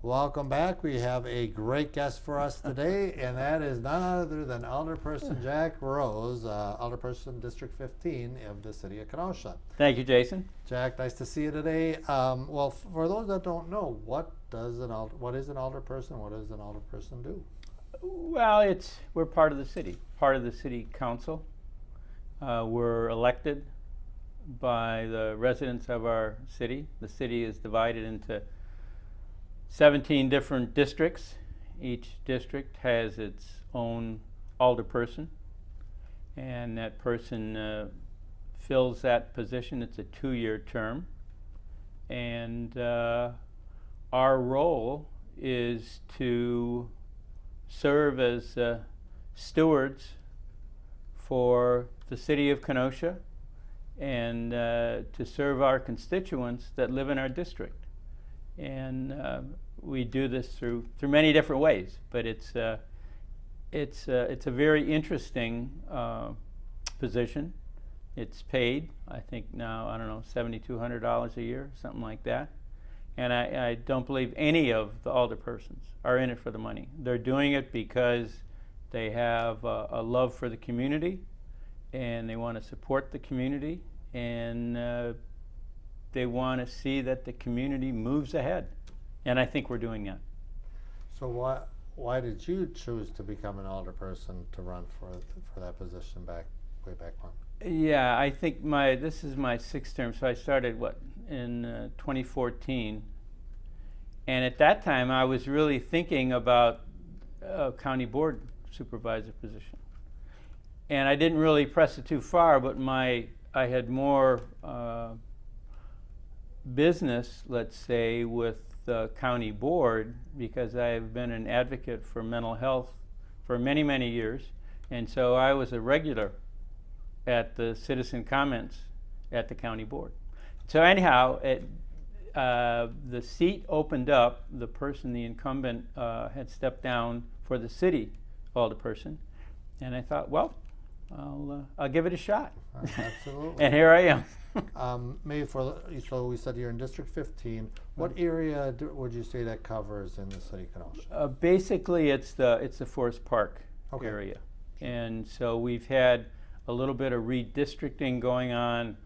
Welcome back. We have a great guest for us today, and that is none other than Alderperson Jack Rose, Alderperson District 15 of the city of Kenosha. Thank you, Jason. Jack, nice to see you today. Well, for those that don't know, what is an alderperson? What does an alderperson do? Well, we're part of the city council. We're elected by the residents of our city. The city is divided into 17 different districts. Each district has its own alderperson, and that person fills that position. It's a 2-year term, and our role is to serve as stewards for the city of Kenosha and to serve our constituents that live in our district. And we do this through many different ways, but it's a very interesting position. It's paid, I think now, I don't know, $7,200 a year, something like that. And I don't believe any of the alderpersons are in it for the money. They're doing it because they have a love for the community, and they want to support the community, and they want to see that the community moves ahead, and I think we're doing that. So why did you choose to become an alderperson to run for that position way back when? Yeah, I think this is my 6th term, so I started in 2014, and at that time I was really thinking about a county board supervisor position, and I didn't really press it too far, but I had more business, let's say, with the county board because I've been an advocate for mental health for many, many years, and so I was a regular at the citizen comments at the county board. So anyhow, the seat opened up. The incumbent had stepped down for the city alderperson, and I thought, well, I'll give it a shot. Absolutely. And here I am. So we said you're in District 15. What area would you say that covers in the city of Kenosha? Basically, it's the Forest Park area, and so we've had a little bit of redistricting going on,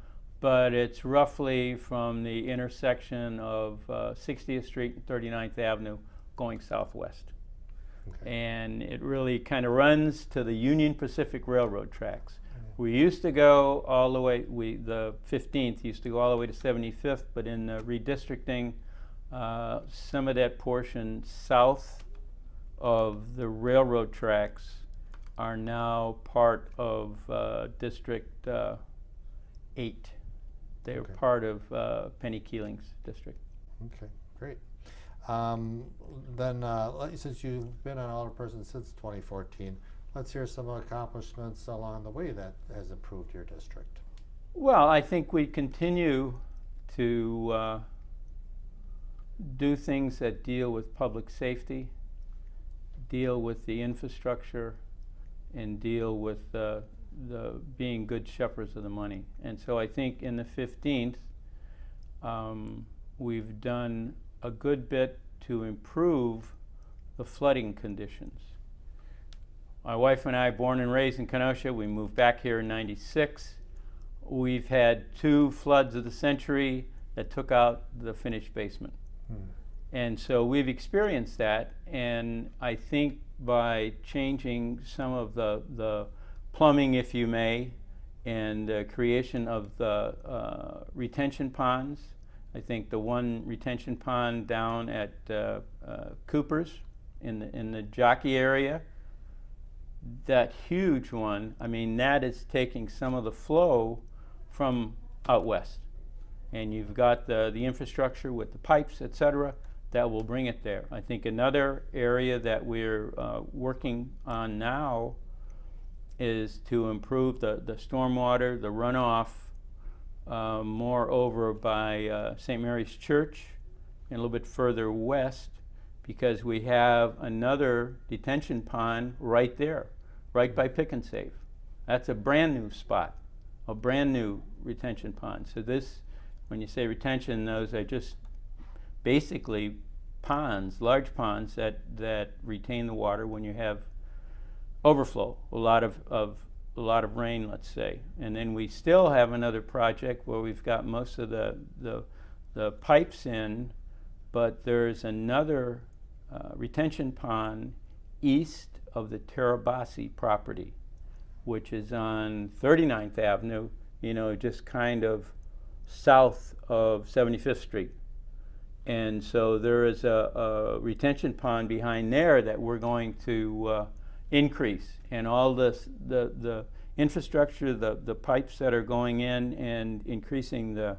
but it's roughly from the intersection of 60th Street and 39th Avenue going southwest. Okay. And it really kind of runs to the Union Pacific Railroad tracks. We used to go all the way, the 15th used to go all the way to 75th, but in the redistricting, some of that portion south of the railroad tracks are now part of District 8. They're part of Penny Keeling's district. Okay, great. Since you've been an alderperson since 2014, let's hear some accomplishments along the way that has improved your district. Well, I think we continue to do things that deal with public safety, deal with the infrastructure, and deal with the being good shepherds of the money. And so I think in the 15th, we've done a good bit to improve the flooding conditions. My wife and I, born and raised in Kenosha, we moved back here in '96. We've had 2 floods of the century that took out the finished basement. And so we've experienced that, and I think by changing some of the plumbing, if you may, and creation of the retention ponds. I think the one retention pond down at Cooper's in the Jockey area, that huge one, I mean, that is taking some of the flow from out west. And you've got the infrastructure with the pipes, et cetera, that will bring it there. I think another area that we're working on now is to improve the stormwater, the runoff, more over by St. Mary's Church and a little bit further west, because we have another detention pond right there, right by Pick and Save. That's a brand new spot, a brand new retention pond. So this, when you say retention, those are just basically ponds, large ponds that retain the water when you have overflow, a lot of rain, let's say. And then we still have another project where we've got most of the pipes in, but there's another retention pond east of the Terabasi property, which is on 39th Avenue, just kind of south of 75th Street. And so there is a retention pond behind there that we're going to increase. And all the infrastructure, the pipes that are going in and increasing the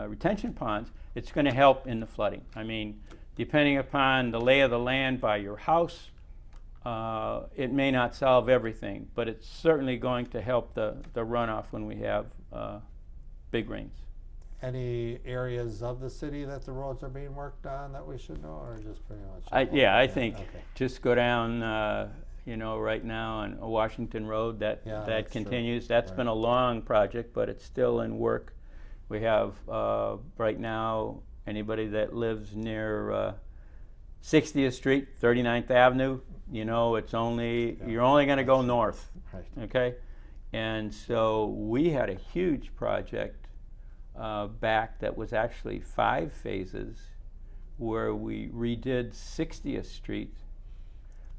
retention ponds, it's going to help in the flooding. I mean, depending upon the lay of the land by your house, it may not solve everything, but it's certainly going to help the runoff when we have big rains. Any areas of the city that the roads are being worked on that we should know, or just pretty much? I think okay. just go down, right now on Washington Road, that that's continues. true. That's Right. been a long project, but it's still in work. We have right now anybody that lives near 60th Street, 39th Avenue. It's only you're only going to go north. Right. Okay, and so we had a huge project back that was actually 5 phases, where we redid 60th Street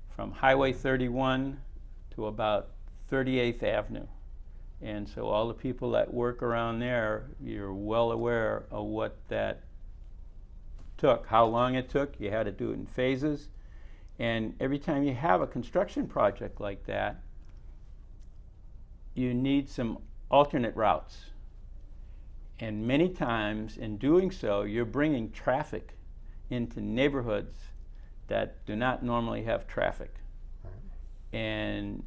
from Highway 31 to about 38th Avenue. And so all the people that work around there, you're well aware of what that took, how long it took. You had to do it in phases. And every time you have a construction project like that, you need some alternate routes. And many times in doing so, you're bringing traffic into neighborhoods that do not normally have traffic. Right. And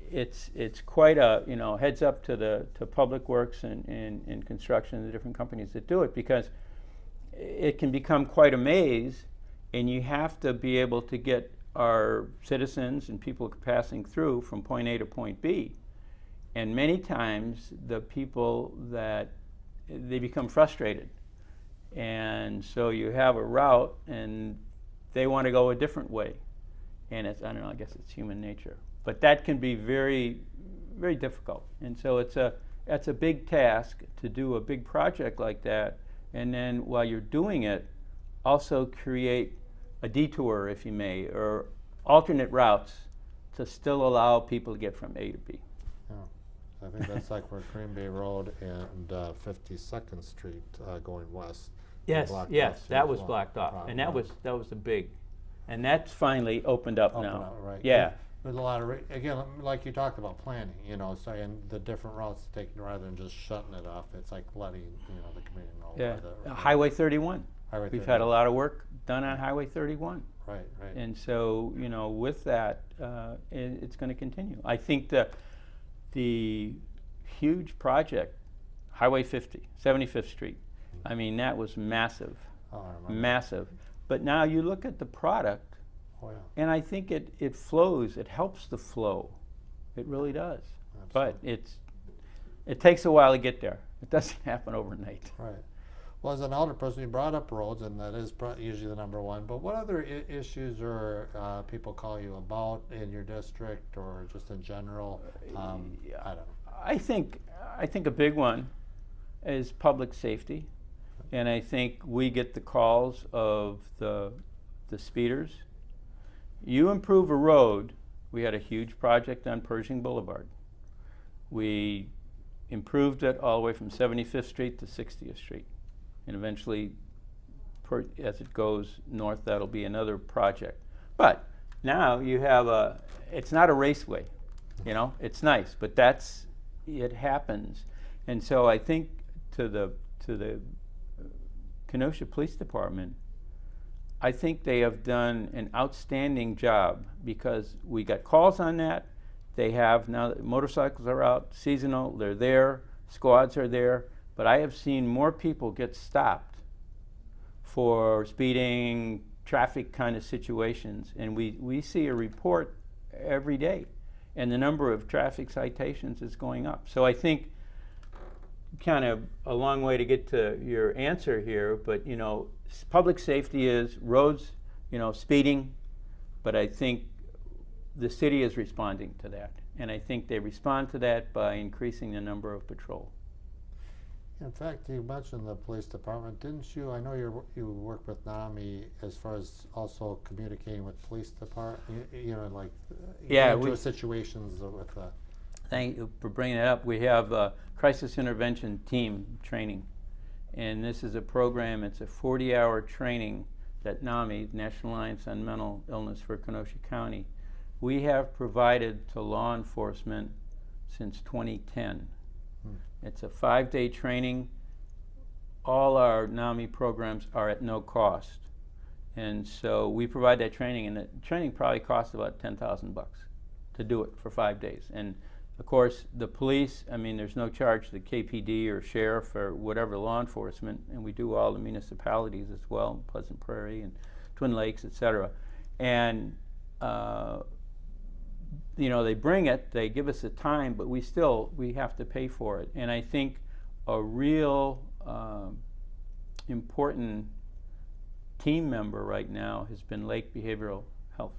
it's quite a heads up to Public Works and construction, the different companies that do it, because it can become quite a maze, and you have to be able to get our citizens and people passing through from point A to point B. And many times the people they become frustrated, and so you have a route and they want to go a different way, and I don't know, I guess it's human nature, but that can be very, very difficult. And so that's a big task to do a big project like that, and then while you're doing it, also create a detour, if you may, or alternate routes to still allow people to get from A to B. I think that's like where Green Bay Road and 52nd Street going west. Yes, off that too, was well, blocked off, and that problem. was a big, and that's finally opened up Open now. up, right. Yeah. There's a lot of, again, like you talked about planning, so and the different routes taken rather than just shutting it off. It's like letting the community know. Yeah, where Highway 31. Highway We've 31. had a lot of work done on Highway 31. Right. And so, with that, it's going to continue. I think the huge project, Highway 50, 75th Street, I mean, that was massive, Oh, I remember. massive. But now you look at the product, Oh, yeah. and I think it flows, it helps the flow. It really does. But it takes a while to get there. It doesn't happen overnight. Right. Well, as an alderperson, you brought up roads, and that is usually the number one. But what other issues or people call you about in your district, or just in general? I don't know. I think a big one is public safety, and I think we get the calls of the speeders. You improve a road. We had a huge project on Pershing Boulevard. We improved it all the way from 75th Street to 60th Street, and eventually, as it goes north, that'll be another project. But now you have it's not a raceway, it's nice, but it happens. And so I think to the Kenosha Police Department, I think they have done an outstanding job, because we got calls on that. They have now, motorcycles are out, seasonal, they're there, squads are there, but I have seen more people get stopped for speeding, traffic kind of situations, and we see a report every day, and the number of traffic citations is going up. So I think kind of a long way to get to your answer here, but you know, public safety is roads, you know, speeding, but I think the city is responding to that, and I think they respond to that by increasing the number of patrol. In fact, you mentioned the police department, didn't you? I know you work with NAMI as far as also communicating with police department, you know, like Yeah, into situations with the. Thank you for bringing it up. We have a crisis intervention team training, and this is a program. It's a 40-hour training that NAMI, National Alliance on Mental Illness for Kenosha County, we have provided to law enforcement since 2010. It's a 5-day training. All our NAMI programs are at no cost, and so we provide that training, and the training probably costs about $10,000 to do it for 5 days. And of course, the police, I mean, there's no charge to the KPD or sheriff or whatever law enforcement, and we do all the municipalities as well, Pleasant Prairie and Twin Lakes, et cetera. And you know, they bring it, they give us the time, but we have to pay for it. And I think a real important team member right now has been Lake Behavioral Health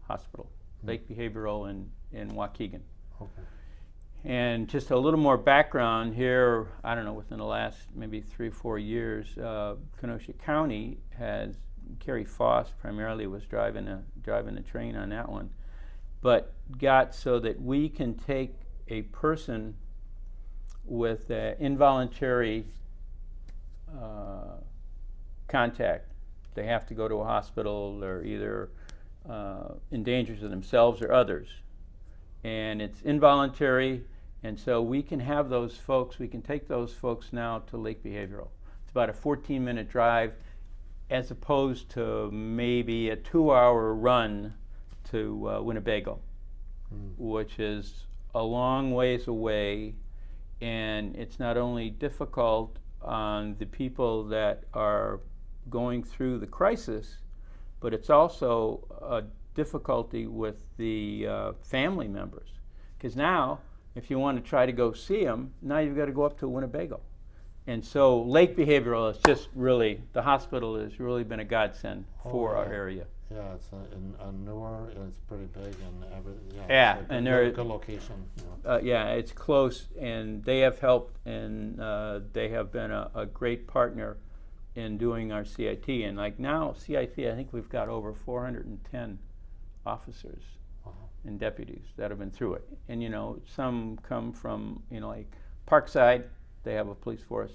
Hospital, Lake Behavioral in Waukegan. Okay. And just a little more background here, I don't know, within the last maybe 3 or 4 years, Kenosha County has, Kerry Foss primarily was driving a train on that one, but got so that we can take a person with involuntary contact. They have to go to a hospital, or either in danger to themselves or others. And it's involuntary, and so we can have those folks, we can take those folks now to Lake Behavioral. It's about a 14-minute drive, as opposed to maybe a 2-hour run to Winnebago, which is a long ways away, and it's not only difficult on the people that are going through the crisis, but it's also a difficulty with the family members. Because now, if you want to try to go see them, now you've got to go up to Winnebago. And so Lake Behavioral is just really, the hospital has really been a godsend for our area. Yeah, it's a newer, and it's pretty big, and everything. Yeah, it's and a they're good location. You know. Yeah, it's close, and they have helped, and they have been a great partner in doing our CIT. And like now, CIT, I think we've got over 410 officers and deputies that have been through it. And you know, some come from, you know, like Parkside, they have a police force.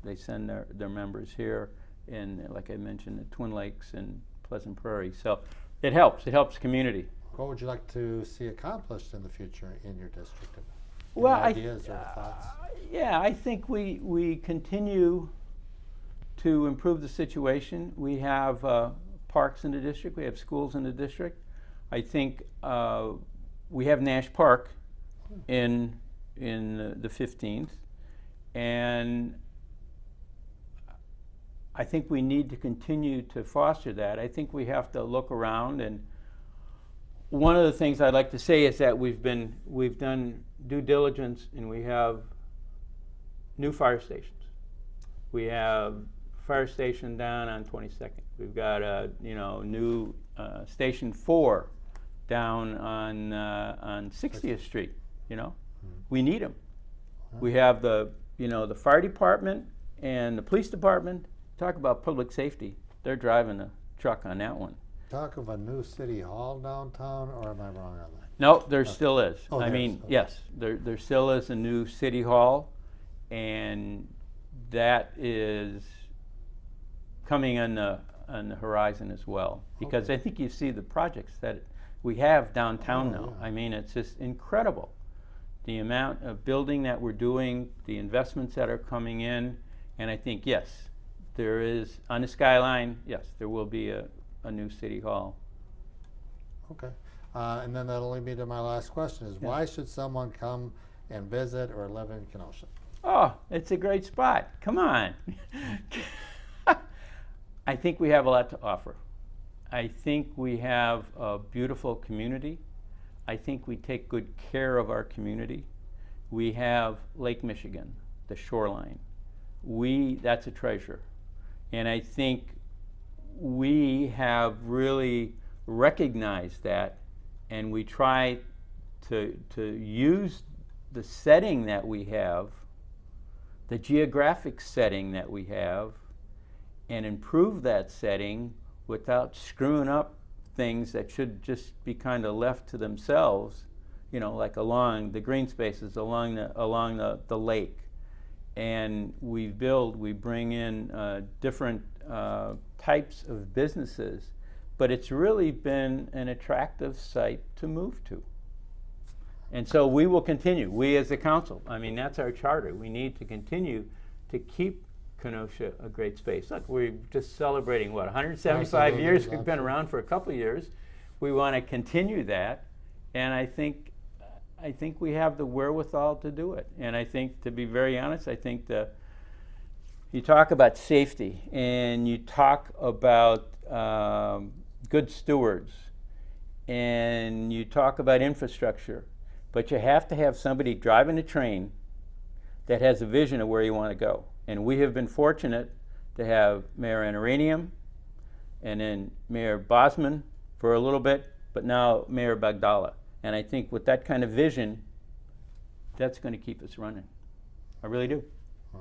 They send their members here, and like I mentioned, the Twin Lakes and Pleasant Prairie. So it helps community. What would you like to see accomplished in the future in your district? Well, ideas or thoughts? Yeah, I think we continue to improve the situation. We have parks in the district. We have schools in the district. I think we have Nash Park in the 15th, and I think we need to continue to foster that. I think we have to look around, and one of the things I'd like to say is that we've done due diligence, and we have new fire stations. We have fire station down on 22nd. We've got a new station 4 down on 60th Street. You know, we need them. We have the fire department and the police department. Talk about public safety. They're driving a truck on that one. Talk of a new city hall downtown, or am I wrong on that? No, there still is. Oh, I mean, yes, there still is a new city hall, and that is coming on the horizon as well. Because I think you see the projects that we have downtown now. Yeah. I mean, it's just incredible. The amount of building that we're doing, the investments that are coming in, and I think, yes, there is, on the skyline, yes, there will be a new city hall. Okay. And then that'll lead me to my last question is, why should someone come and visit or live in Kenosha? Oh, it's a great spot. Come on. I think we have a lot to offer. I think we have a beautiful community. I think we take good care of our community. We have Lake Michigan. the shoreline. That's a treasure. And I think we have really recognized that, and we try to use the setting that we have, the geographic setting that we have, and improve that setting without screwing up things that should just be kind of left to themselves, like along the green spaces, along the lake. And we bring in different types of businesses, but it's really been an attractive site to move to. And so we will continue, we as the council, that's our charter. We need to continue to keep Kenosha a great space. Look, we're just celebrating, 175 years? We've been around for a couple of years. We want to continue that, and I think we have the wherewithal to do it. And I think, to be very honest, I think you talk about safety, and you talk about good stewards, and you talk about infrastructure, but you have to have somebody driving a train that has a vision of where you want to go. And we have been fortunate to have Mayor Anaranium, and then Mayor Bosman for a little bit, but now Mayor Bagdala. And I think with that kind of vision, that's going to keep us running. I really do.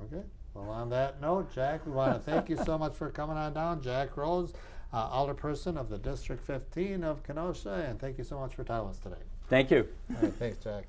Okay. Well, on that note, Jack, we want to thank you so much for coming on down. Jack Rose, alderperson of the District 15 of Kenosha, and thank you so much for telling us today. Thank you. All right, thanks, Jack.